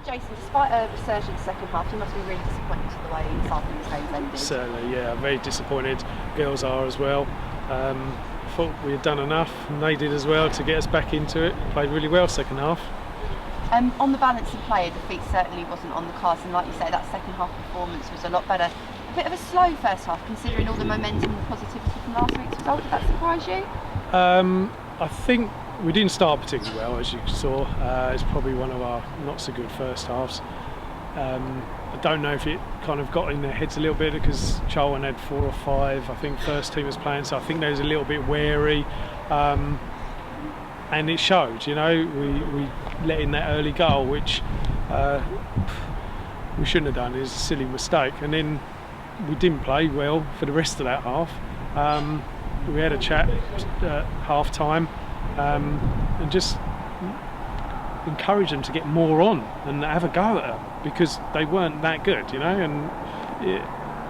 Jason, despite a resurgent second half, you must be really disappointed with the way Southern's games ended. Certainly, yeah, very disappointed. Girls are as well. Thought we had done enough, and they did as well, to get us back into it. Played really well second half. On the balance of play, the defeat certainly wasn't on the cards, and like you say, that second half performance was a lot better. A bit of a slow first half, considering all the momentum and positivity from last week's result. Did that surprise you? I think we didn't start particularly well, as you saw. It's probably one of our not so good first halves. I don't know if it kind of got in their heads a little bit, because Charlton had 4 or 5, I think, first team was playing, so I think they was a little bit wary. And it showed, you know, we let in that early goal, which we shouldn't have done. It was a silly mistake. And then we didn't play well for the rest of that half. We had a chat at half time and just encourage them to get more on and have a go at them, because they weren't that good, you know, and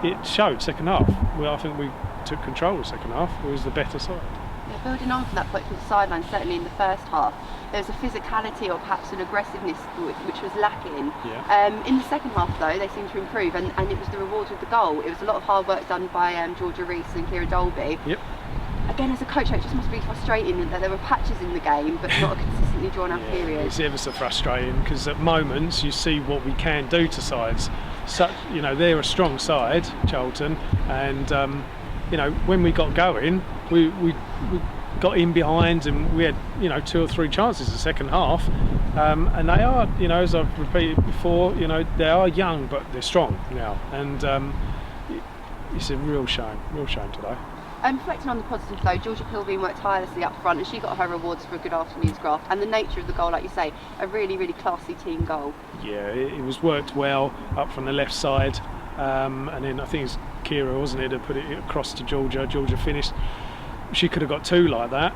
it showed second half. Well, I think we took control of the second half. It was the better side. Yeah, building on from that point from the sideline, certainly in the first half, there was a physicality or perhaps an aggressiveness which was lacking. Yeah. In the second half, though, they seemed to improve, and it was the reward of the goal. It was a lot of hard work done by Georgia Reese and Kira Dolby. Yep. Again, as a coach, it just must be frustrating that there were patches in the game, but not a consistently drawn-out period. It's ever so frustrating, because at moments you see what we can do to sides. You know, they're a strong side, Charlton, and you know, when we got going, we got in behind, and we had, you know, 2 or 3 chances in the second half. And they are, you know, as I've repeated before, you know, they are young, but they're strong now, and it's a real shame today. Reflecting on the positive though, Georgia Pilbeam worked tirelessly up front, and she got her rewards for a good afternoon's graft, and the nature of the goal, like you say, a really, really classy team goal. Yeah, it was worked well up from the left side, and then I think it's Kira, wasn't it, that put it across to Georgia. Georgia finished. She could have got 2 like that,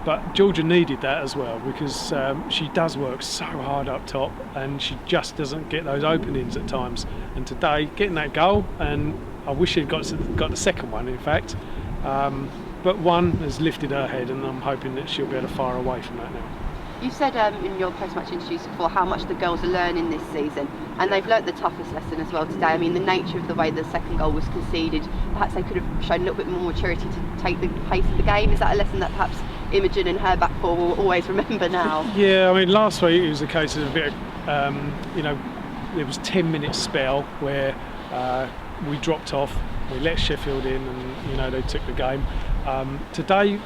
but Georgia needed that as well, because she does work so hard up top, and she just doesn't get those openings at times. And today, getting that goal, and I wish she'd got the second one, in fact. But one has lifted her head, and I'm hoping that she'll be able to fire away from that now. You said in your post-match interviews before how much the girls are learning this season, and they've learnt the toughest lesson as well today. I mean, the nature of the way the second goal was conceded, perhaps they could have shown a little bit more maturity to take the pace of the game. Is that a lesson that perhaps Imogen and her back four will always remember now? Yeah, I mean, last week it was a case of a bit of, you know, there was 10-minute spell where we dropped off, we let Sheffield in, and, you know, they took the game. Today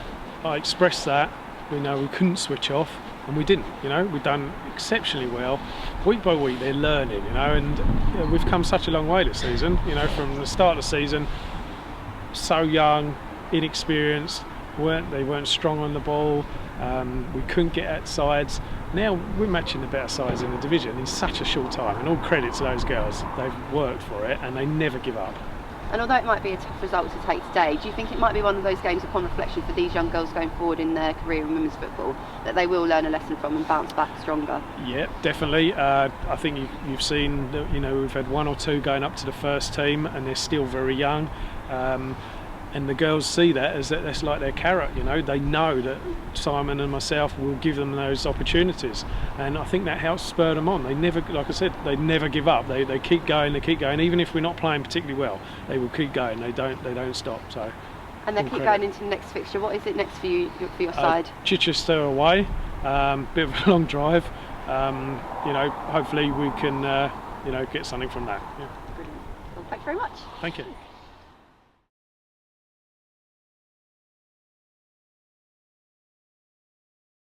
I expressed that, you know, we couldn't switch off, and we didn't. You know, we've done exceptionally well. Week by week they're learning, you know, and you know, we've come such a long way this season, you know, from the start of the season, so young, inexperienced, they weren't strong on the ball, we couldn't get at sides. Now we're matching the better sides in the division in such a short time, and all credit to those girls. They've worked for it, and they never give up. And although it might be a tough result to take today, do you think it might be one of those games upon reflection for these young girls going forward in their career in women's football, that they will learn a lesson from and bounce back stronger? Yeah, definitely. I think you've seen that, you know, we've had 1 or 2 going up to the first team, and they're still very young. And the girls see that as that's like their carrot, you know. They know that Simon and myself will give them those opportunities, and I think that helps spur them on. They never, like I said, they never give up. They keep going. Even if we're not playing particularly well, they will keep going. They don't stop. So. And they keep going into the next fixture. What is it next for you, for your side? Chichester away. Bit of a long drive. You know, hopefully we can, you know, get something from that. Yeah. Brilliant. Well, thanks very much. Thank you.